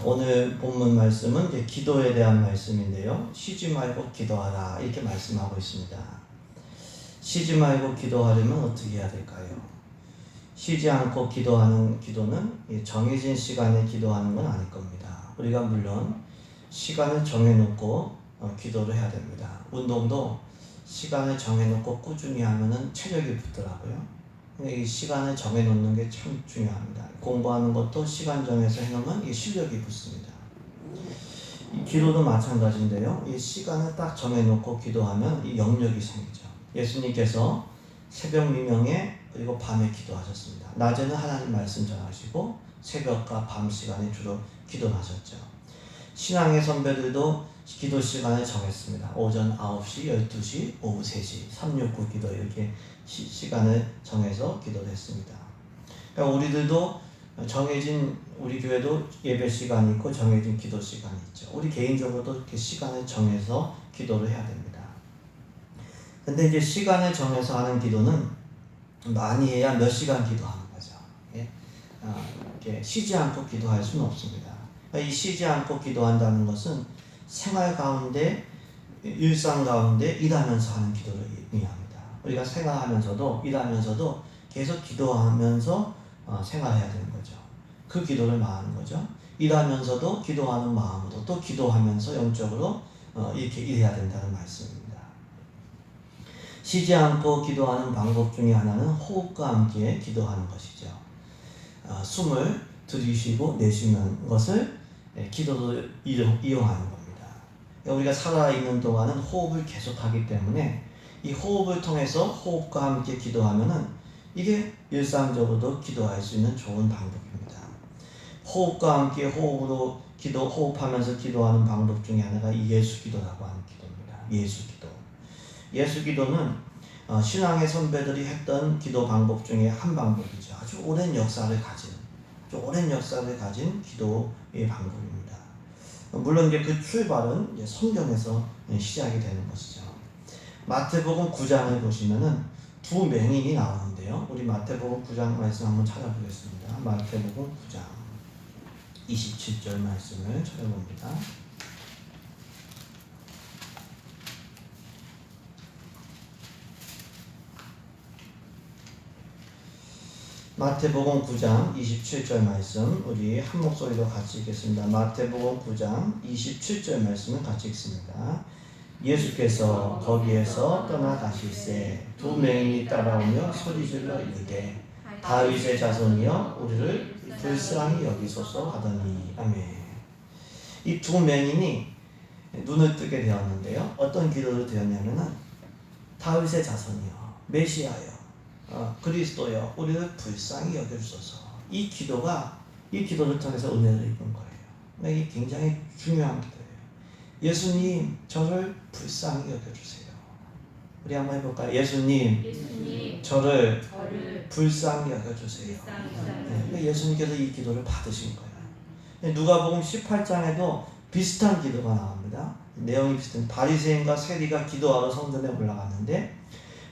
오늘 본문 말씀은 이제 기도에 대한 말씀인데요. 쉬지 말고 기도하라 이렇게 말씀하고 있습니다. 쉬지 말고 기도하려면 어떻게 해야 될까요? 쉬지 않고 기도하는 기도는 정해진 시간에 기도하는 건 아닐 겁니다. 우리가 물론 시간을 정해놓고 기도를 해야 됩니다. 운동도 시간을 정해놓고 꾸준히 하면은 체력이 붙더라고요. 이 시간을 정해놓는 게 참 중요합니다. 공부하는 것도 시간 정해서 해놓으면 이 실력이 붙습니다. 이 기도도 마찬가지인데요. 이 시간을 딱 정해놓고 기도하면 이 영역이 생기죠. 예수님께서 새벽 미명에 그리고 밤에 기도하셨습니다. 낮에는 하나님 말씀 전하시고 새벽과 밤 시간에 주로 기도하셨죠. 신앙의 선배들도 기도 시간을 정했습니다. 오전 9시, 12시, 오후 3시, 369 기도 이렇게 시간을 정해서 기도를 했습니다. 그러니까 우리들도 정해진, 우리 교회도 예배 시간이 있고 정해진 기도 시간이 있죠. 우리 개인적으로도 이렇게 시간을 정해서 기도를 해야 됩니다. 근데 이제 시간을 정해서 하는 기도는 많이 해야 몇 시간 기도하는 거죠. 이렇게 쉬지 않고 기도할 수는 없습니다. 이 쉬지 않고 기도한다는 것은 생활 가운데, 일상 가운데 일하면서 하는 기도를 의미합니다. 우리가 생활하면서도 일하면서도 계속 기도하면서 생활해야 되는 거죠. 그 기도를 말하는 거죠. 일하면서도 기도하는 마음으로 또 기도하면서 영적으로 이렇게 일해야 된다는 말씀입니다. 쉬지 않고 기도하는 방법 중에 하나는 호흡과 함께 기도하는 것이죠. 숨을 들이쉬고 내쉬는 것을 기도로 이용하는 겁니다. 우리가 살아있는 동안은 호흡을 계속하기 때문에 이 호흡을 통해서 호흡과 함께 기도하면은 이게 일상적으로도 기도할 수 있는 좋은 방법입니다. 호흡과 함께 호흡으로 호흡하면서 기도하는 방법 중에 하나가 예수기도라고 하는 기도입니다. 예수기도. 예수기도는 신앙의 선배들이 했던 기도 방법 중에 한 방법이죠. 아주 오랜 역사를 가진 기도의 방법입니다. 물론 이제 그 출발은 이제 성경에서 시작이 되는 것이죠. 마태복음 9장을 보시면은 두 맹인이 나오는데요. 우리 마태복음 9장 말씀 한번 찾아보겠습니다. 마태복음 9장 27절 말씀을 찾아봅니다. 마태복음 9장 27절 말씀 우리 한 목소리로 같이 읽겠습니다. 마태복음 9장 27절 말씀을 같이 읽습니다. 예수께서 거기에서 떠나가실새 두 맹인이 따라오며 소리질러 이르되 다윗의 자손이여 우리를 불쌍히 여기소서 하더니 아멘. 이 두 맹인이 눈을 뜨게 되었는데요. 어떤 기도를 드렸냐면은 다윗의 자손이여 메시아여 그리스도여 우리를 불쌍히 여겨주소서. 이 기도를 통해서 은혜를 입은 거예요. 이게 굉장히 중요한 기도예요. 예수님 저를 불쌍히 여겨주세요. 우리 한번 해볼까요? 예수님 저를 불쌍히 여겨주세요. 예수님께서 이 기도를 받으신 거예요. 누가복음 18장에도 비슷한 기도가 나옵니다. 내용이 비슷한 바리새인과 세리가 기도하러 성전에 올라갔는데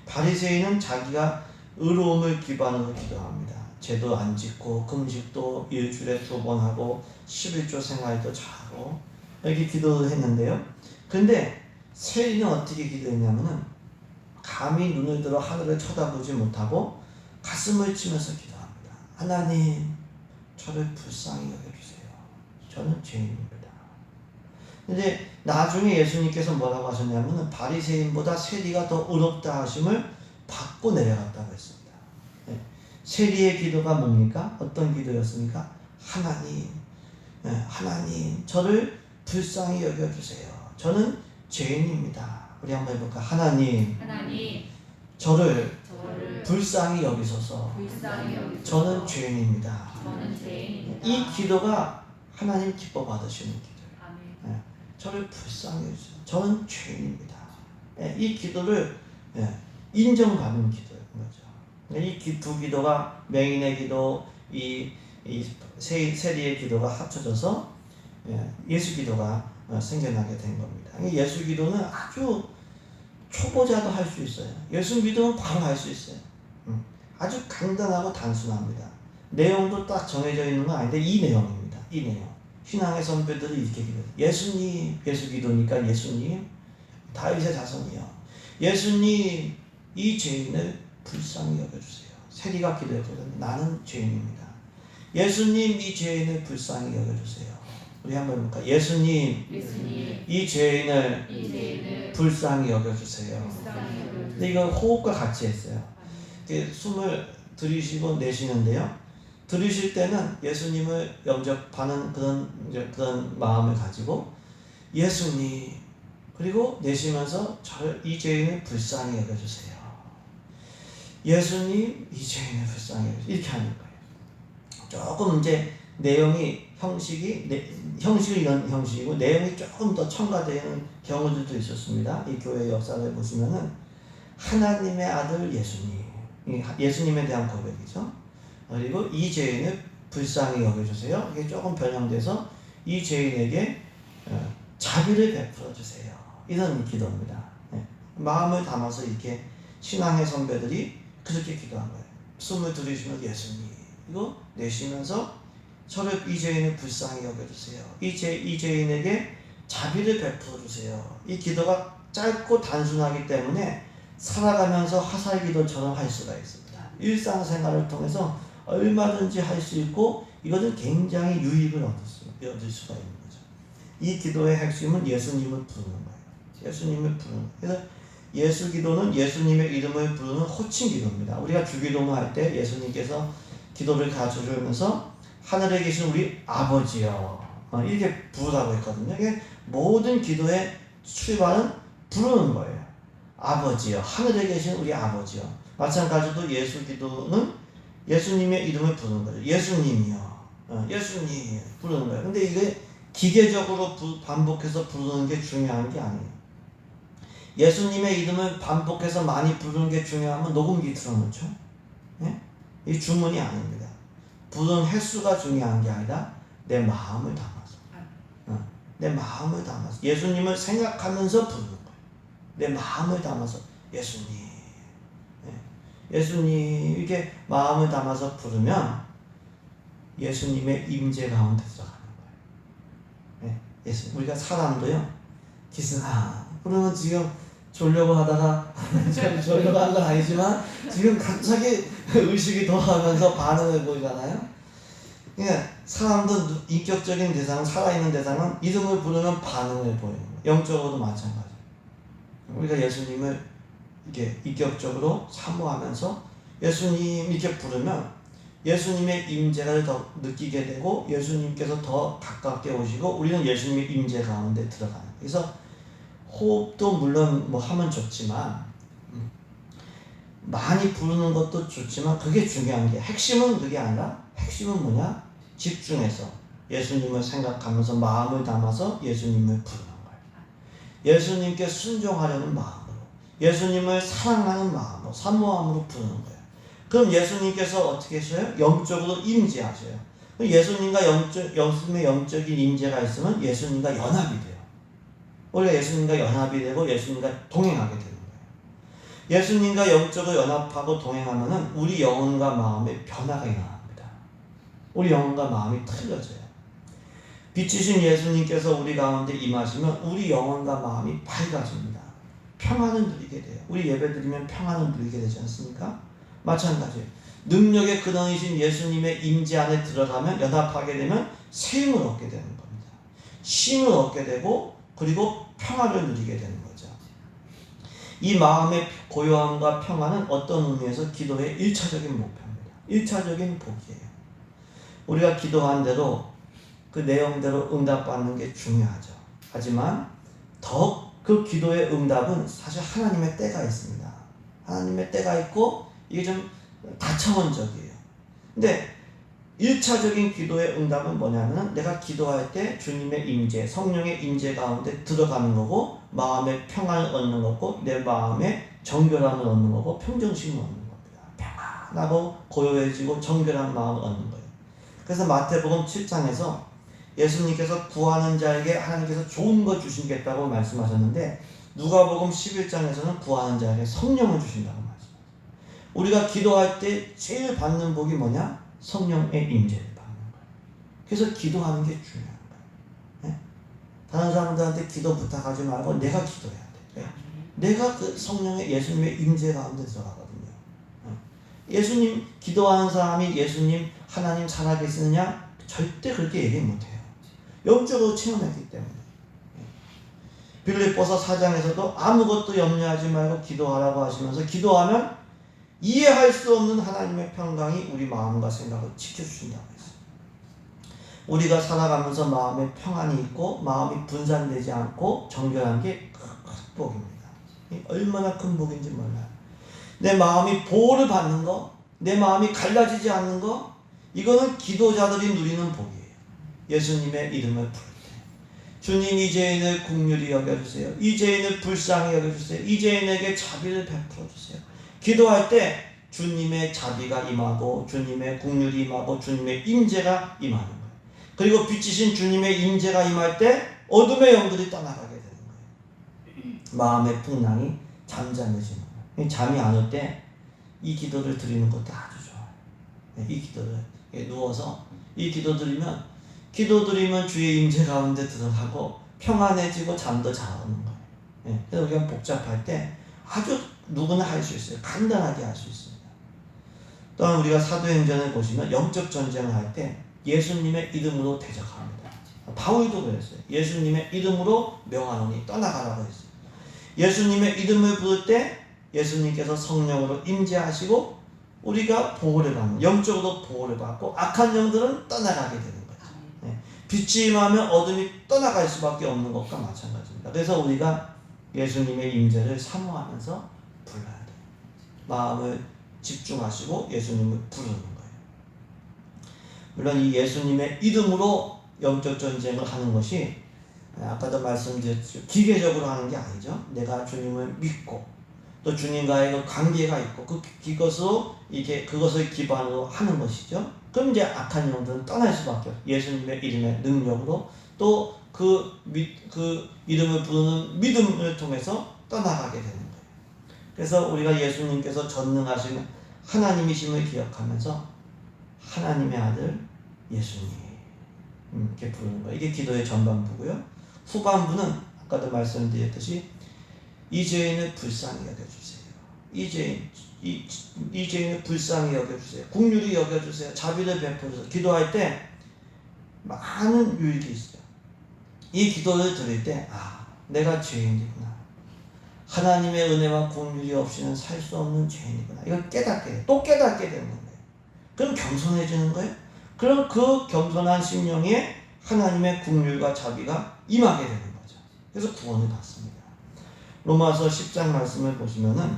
바리새인은 자기가 의로움을 기반으로 기도합니다. 제도 안 짓고 금식도 일주일에 2번 하고 11조 생활도 잘하고 이렇게 기도를 했는데요. 근데 세리는 어떻게 기도했냐면은 감히 눈을 들어 하늘을 쳐다보지 못하고 가슴을 치면서 기도합니다. 하나님 저를 불쌍히 여겨주세요. 저는 죄인입니다. 근데 나중에 예수님께서 뭐라고 하셨냐면은 바리새인보다 세리가 더 의롭다 하심을 받고 내려갔다고 했습니다. 세리의 기도가 뭡니까? 어떤 기도였습니까? 하나님 저를 불쌍히 여겨주세요. 저는 죄인입니다. 우리 한번 해볼까? 하나님 저를 불쌍히 여기소서. 저는 죄인입니다. 이 기도가 하나님 기뻐 받으시는 기도예요. 저를 불쌍히 여기소서. 저는 죄인입니다. 이 기도를 인정받는 기도인 거죠. 이 두 기도가 맹인의 기도, 이 세리의 기도가 합쳐져서 예수 기도가 생겨나게 된 겁니다. 예수 기도는 아주 초보자도 할 수 있어요. 예수 기도는 바로 할 수 있어요. 아주 간단하고 단순합니다. 내용도 딱 정해져 있는 건 아닌데 이 내용입니다. 이 내용. 신앙의 선배들이 이렇게 기도해요. 예수님, 예수 기도니까 예수님, 다윗의 자손이요. 예수님, 이 죄인을 불쌍히 여겨주세요. 세리가 기도했거든요. 나는 죄인입니다. 예수님, 이 죄인을 불쌍히 여겨주세요. 우리 한번 해볼까? 예수님, 이 죄인을 불쌍히 여겨주세요. 근데 이건 호흡과 같이 했어요. 숨을 들이쉬고 내쉬는데요. 들이쉴 때는 예수님을 영접하는 그런 마음을 가지고 예수님, 그리고 내쉬면서 저를, 이 죄인을 불쌍히 여겨주세요. 예수님, 이 죄인을 불쌍히 여겨주세요. 이렇게 하는 거예요. 조금 이제 내용이 형식은 이런 형식이고 내용이 조금 더 첨가되는 경우들도 있었습니다. 이 교회 역사를 보시면은 하나님의 아들 예수님, 예수님에 대한 고백이죠. 그리고 이 죄인을 불쌍히 여겨주세요. 이게 조금 변형돼서 이 죄인에게 자비를 베풀어 주세요. 이런 기도입니다. 마음을 담아서 이렇게 신앙의 선배들이 그렇게 기도한 거예요. 숨을 들이쉬면서 예수님, 그리고 내쉬면서 저를, 이 죄인을 불쌍히 여겨주세요. 이 죄인에게 자비를 베풀어 주세요. 이 기도가 짧고 단순하기 때문에 살아가면서 화살기도처럼 할 수가 있습니다. 일상생활을 통해서 얼마든지 할 수 있고 이것은 굉장히 유익을 얻을 수가 있는 거죠. 이 기도의 핵심은 예수님을 부르는 거예요. 예수님을 부르는 거예요. 그래서 예수 기도는 예수님의 이름을 부르는 호칭 기도입니다. 우리가 주기도문 할 때 예수님께서 기도를 가르쳐주면서 하늘에 계신 우리 아버지여 이렇게 부르라고 했거든요. 이게 모든 기도의 출발은 부르는 거예요. 아버지여, 하늘에 계신 우리 아버지여. 마찬가지로 예수 기도는 예수님의 이름을 부르는 거예요. 예수님이여, 예수님 부르는 거예요. 근데 이게 기계적으로 반복해서 부르는 게 중요한 게 아니에요. 예수님의 이름을 반복해서 많이 부르는 게 중요하면 녹음기 틀어놓죠. 네? 이 주문이 아닙니다. 부르는 횟수가 중요한 게 아니라 내 마음을 담아서, 내 마음을 담아서 예수님을 생각하면서 부르는 거예요. 내 마음을 담아서 예수님, 예수님 이렇게 마음을 담아서 부르면 예수님의 임재 가운데 들어가는 거예요. 예수, 우리가 사람도요, 기승아 그러면 지금 졸려고 하다가 졸려고 한 건 아니지만 지금 갑자기 의식이 돌아가면서 반응을 보이잖아요. 그러니까 사람도 인격적인 대상, 살아있는 대상은 이름을 부르면 반응을 보이는 거예요. 영적으로도 마찬가지예요. 우리가 예수님을 이렇게 인격적으로 사모하면서 예수님 이렇게 부르면 예수님의 임재를 더 느끼게 되고 예수님께서 더 가깝게 오시고 우리는 예수님의 임재 가운데 들어가는 거예요. 그래서 호흡도 물론 뭐 하면 좋지만 많이 부르는 것도 좋지만 그게 중요한 게 핵심은 그게 아니라 핵심은 뭐냐? 집중해서 예수님을 생각하면서 마음을 담아서 예수님을 부르는 거예요. 예수님께 순종하려는 마음으로 예수님을 사랑하는 마음으로 사모함으로 부르는 거예요. 그럼 예수님께서 어떻게 하셔요? 영적으로 임재하셔요. 예수님과 예수님의 영적인 임재가 있으면 예수님과 연합이 돼요. 원래 예수님과 연합이 되고 예수님과 동행하게 되는 거예요. 예수님과 영적으로 연합하고 동행하면은 우리 영혼과 마음의 변화가 일어납니다. 우리 영혼과 마음이 틀려져요. 빛이신 예수님께서 우리 가운데 임하시면 우리 영혼과 마음이 밝아집니다. 평안을 누리게 돼요. 우리 예배 드리면 평안을 누리게 되지 않습니까? 마찬가지예요. 능력의 근원이신 예수님의 임재 안에 들어가면 연합하게 되면 새 힘을 얻게 되는 겁니다. 쉼을 얻게 되고 그리고 평안을 누리게 되는 거죠. 이 마음의 고요함과 평안은 어떤 의미에서 기도의 1차적인 목표입니다. 1차적인 복이에요. 우리가 기도한 대로 그 내용대로 응답받는 게 중요하죠. 하지만 더 그 기도의 응답은 사실 하나님의 때가 있습니다. 하나님의 때가 있고 이게 좀 다차원적이에요. 근데 1차적인 기도의 응답은 뭐냐면 내가 기도할 때 주님의 임재, 성령의 임재 가운데 들어가는 거고 마음의 평안을 얻는 거고 내 마음의 정결함을 얻는 거고 평정심을 얻는 겁니다. 평안하고 고요해지고 정결한 마음을 얻는 거예요. 그래서 마태복음 7장에서 예수님께서 구하는 자에게 하나님께서 좋은 거 주시겠다고 말씀하셨는데 누가복음 11장에서는 구하는 자에게 성령을 주신다고 말씀하셨어요. 우리가 기도할 때 제일 받는 복이 뭐냐? 성령의 임재를 받는 거예요. 그래서 기도하는 게 중요한 거예요. 다른 사람들한테 기도 부탁하지 말고 내가 기도해야 돼. 내가 그 성령의 예수님의 임재 가운데 들어가거든요. 예수님 기도하는 사람이 예수님 하나님 살아계시느냐? 절대 그렇게 얘기 못해요. 영적으로 체험했기 때문에. 빌립보서 4장에서도 아무것도 염려하지 말고 기도하라고 하시면서 기도하면 이해할 수 없는 하나님의 평강이 우리 마음과 생각을 지켜주신다고 했어요. 우리가 살아가면서 마음에 평안이 있고 마음이 분산되지 않고 정결한 게 큰 복입니다. 얼마나 큰 복인지 몰라요. 내 마음이 보호를 받는 거, 내 마음이 갈라지지 않는 거, 이거는 기도자들이 누리는 복이에요. 예수님의 이름을 부를 때 주님 이 죄인을 긍휼히 여겨주세요. 이 죄인을 불쌍히 여겨주세요. 이 죄인에게 자비를 베풀어주세요. 기도할 때 주님의 자비가 임하고 주님의 긍휼이 임하고 주님의 임재가 임하는 거예요. 그리고 빛이신 주님의 임재가 임할 때 어둠의 영들이 떠나가게 되는 거예요. 마음의 풍랑이 잠잠해지는 거예요. 잠이 안 올 때 이 기도를 드리는 것도 아주 좋아요. 이 기도를 누워서 이 기도 드리면 주의 임재 가운데 들어가고 평안해지고 잠도 잘 오는 거예요. 그래서 우리가 복잡할 때 아주 누구나 할 수 있어요. 간단하게 할 수 있습니다. 또한 우리가 사도행전을 보시면 영적 전쟁을 할 때 예수님의 이름으로 대적합니다. 바울도 그랬어요. 예수님의 이름으로 명하노니 떠나가라고 했어요. 예수님의 이름을 부를 때 예수님께서 성령으로 임재하시고 우리가 보호를 받는, 영적으로 보호를 받고 악한 영들은 떠나가게 되는 거죠. 빛이 임하면 어둠이 떠나갈 수밖에 없는 것과 마찬가지입니다. 그래서 우리가 예수님의 임재를 사모하면서 불러야 돼요. 마음을 집중하시고 예수님을 부르는 거예요. 물론 이 예수님의 이름으로 영적 전쟁을 하는 것이 아까도 말씀드렸죠. 기계적으로 하는 게 아니죠. 내가 주님을 믿고 또 주님과의 그 관계가 있고 그것을 기반으로 하는 것이죠. 그럼 이제 악한 영들은 떠날 수밖에 없어요. 예수님의 이름의 능력으로 또 그 이름을 부르는 믿음을 통해서 떠나가게 되는 거예요. 그래서 우리가 예수님께서 전능하신 하나님이심을 기억하면서 하나님의 아들 예수님 이렇게 부르는 거예요. 이게 기도의 전반부고요. 후반부는 아까도 말씀드렸듯이 이 죄인을 불쌍히 여겨주세요. 이 죄인을 불쌍히 여겨주세요. 긍휼히 여겨주세요. 자비를 베풀어주세요. 기도할 때 많은 유익이 있어요. 이 기도를 드릴 때 내가 죄인이구나. 하나님의 은혜와 긍휼이 없이는 살 수 없는 죄인이구나. 이걸 깨닫게 돼요. 또 깨닫게 되는 거예요. 그럼 겸손해지는 거예요. 그럼 그 겸손한 심령에 하나님의 긍휼과 자비가 임하게 되는 거죠. 그래서 구원을 받습니다. 로마서 10장 말씀을 보시면은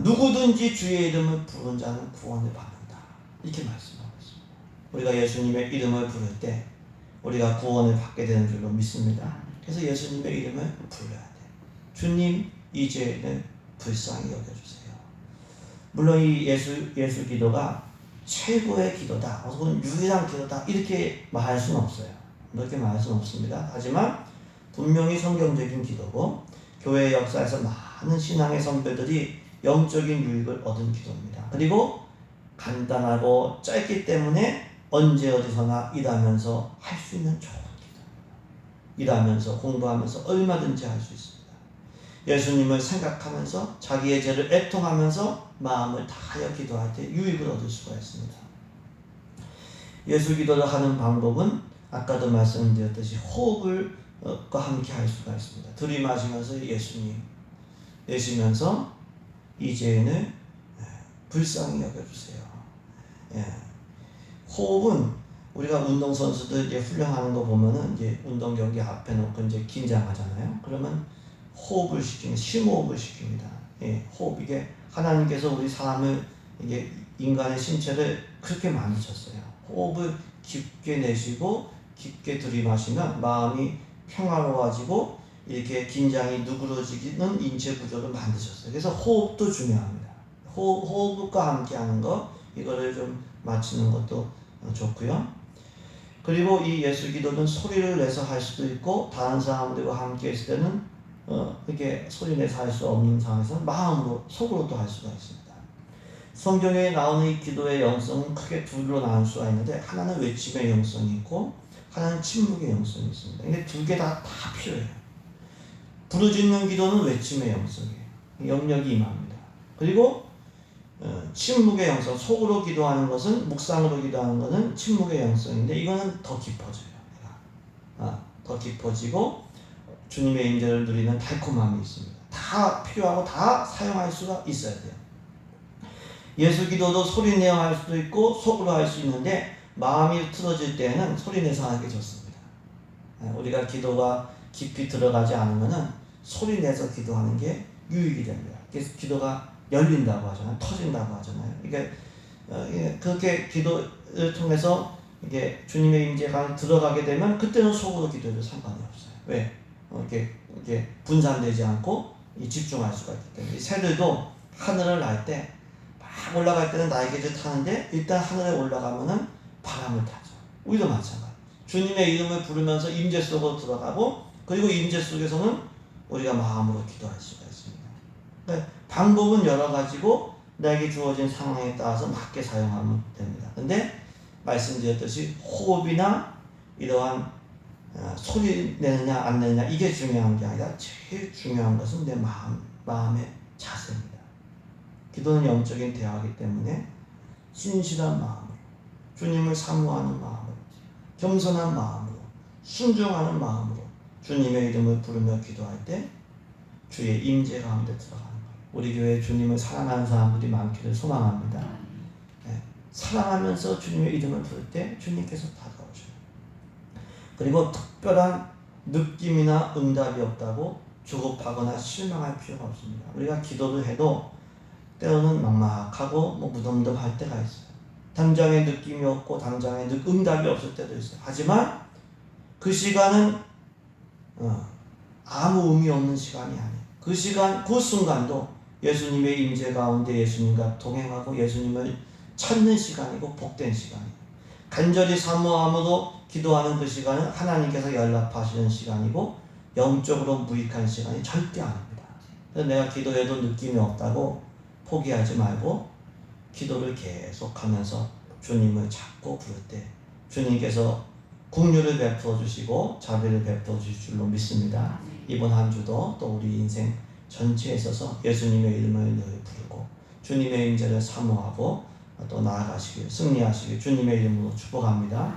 누구든지 주의 이름을 부른 자는 구원을 받는다. 이렇게 말씀하고 있습니다. 우리가 예수님의 이름을 부를 때 우리가 구원을 받게 되는 줄로 믿습니다. 그래서 예수님의 이름을 불러야 돼요. 주님 이 죄를 불쌍히 여겨주세요. 물론 이 예수 기도가 최고의 기도다, 혹은 유일한 기도다 이렇게 말할 수는 없어요. 그렇게 말할 수는 없습니다. 하지만 분명히 성경적인 기도고 교회 역사에서 많은 신앙의 선배들이 영적인 유익을 얻은 기도입니다. 그리고 간단하고 짧기 때문에 언제 어디서나 일하면서 할 수 있는 좋은 기도입니다. 일하면서 공부하면서 얼마든지 할 수 있습니다. 예수님을 생각하면서 자기의 죄를 애통하면서 마음을 다하여 기도할 때 유익을 얻을 수가 있습니다. 예수 기도를 하는 방법은 아까도 말씀드렸듯이 호흡과 함께 할 수가 있습니다. 들이마시면서 예수님 내쉬면서 이 죄인을 불쌍히 여겨주세요. 호흡은 우리가 운동선수들 이제 훈련하는 거 보면은 이제 운동 경기 앞에 놓고 이제 긴장하잖아요. 그러면 호흡을 시킵니다. 심호흡을 시킵니다. 호흡, 이게 하나님께서 우리 사람을, 이게 인간의 신체를 그렇게 만드셨어요. 호흡을 깊게 내쉬고 깊게 들이마시면 마음이 평화로워지고 이렇게 긴장이 누그러지는 인체 구조를 만드셨어요. 그래서 호흡도 중요합니다. 호흡과 함께 하는 거, 이거를 좀 맞추는 것도 좋고요. 그리고 이 예수 기도는 소리를 내서 할 수도 있고 다른 사람들과 함께 있을 때는 이렇게 소리 내서 할 수 없는 상황에서 마음으로, 속으로도 할 수가 있습니다. 성경에 나오는 이 기도의 영성은 크게 둘로 나눌 수가 있는데, 하나는 외침의 영성이 있고 하나는 침묵의 영성이 있습니다. 근데 두 개 다 필요해요. 부르짖는 기도는 외침의 영성이에요. 영역이 임합니다. 그리고 침묵의 영성, 속으로 기도하는 것은, 묵상으로 기도하는 것은 침묵의 영성인데 이거는 더 깊어져요. 더 깊어지고 주님의 임재를 누리는 달콤함이 있습니다. 다 필요하고 다 사용할 수가 있어야 돼요. 예수 기도도 소리내어 할 수도 있고 속으로 할 수 있는데 마음이 틀어질 때에는 소리내서 하는 게 좋습니다. 우리가 기도가 깊이 들어가지 않으면은 소리내서 기도하는 게 유익이 됩니다. 그래서 기도가 열린다고 하잖아요. 터진다고 하잖아요. 그렇게 기도를 통해서 이게 주님의 임재가 들어가게 되면 그때는 속으로 기도해도 상관이 없어요. 왜? 이렇게 분산되지 않고 집중할 수가 있기 때문에. 새들도 하늘을 날 때 막 올라갈 때는 날개를 타는데 일단 하늘에 올라가면은 바람을 타죠. 우리도 마찬가지. 주님의 이름을 부르면서 임재 속으로 들어가고 그리고 임재 속에서는 우리가 마음으로 기도할 수가 있습니다. 그러니까 방법은 여러 가지고 나에게 주어진 상황에 따라서 맞게 사용하면 됩니다. 근데 말씀드렸듯이 호흡이나 이러한 소리 내느냐 안 내느냐 이게 중요한 게 아니라 제일 중요한 것은 내 마음의 자세입니다. 기도는 영적인 대화이기 때문에 신실한 마음으로, 주님을 사모하는 마음으로, 겸손한 마음으로, 순종하는 마음으로 주님의 이름을 부르며 기도할 때 주의 임재 가운데 들어가는 거예요. 우리 교회에 주님을 사랑하는 사람들이 많기를 소망합니다. 사랑하면서 주님의 이름을 부를 때 주님께서 다가오셔요. 그리고 특별한 느낌이나 응답이 없다고 조급하거나 실망할 필요가 없습니다. 우리가 기도를 해도 때로는 막막하고 무덤덤할 때가 있어요. 당장의 느낌이 없고 당장의 응답이 없을 때도 있어요. 하지만 그 시간은 아무 의미 없는 시간이 아니에요. 그 시간, 그 순간도 예수님의 임재 가운데 예수님과 동행하고 예수님을 찾는 시간이고 복된 시간이에요. 간절히 사모함으로 기도하는 그 시간은 하나님께서 연락하시는 시간이고 영적으로 무익한 시간이 절대 아닙니다. 그래서 내가 기도해도 느낌이 없다고 포기하지 말고 기도를 계속하면서 주님을 찾고 부를 때 주님께서 긍휼을 베풀어 주시고 자비를 베풀어 주실 줄로 믿습니다. 이번 한 주도 또 우리 인생 전체에 있어서 예수님의 이름을 늘 부르고 주님의 임재를 사모하고 또 나아가시길 승리하시길 주님의 이름으로 축복합니다.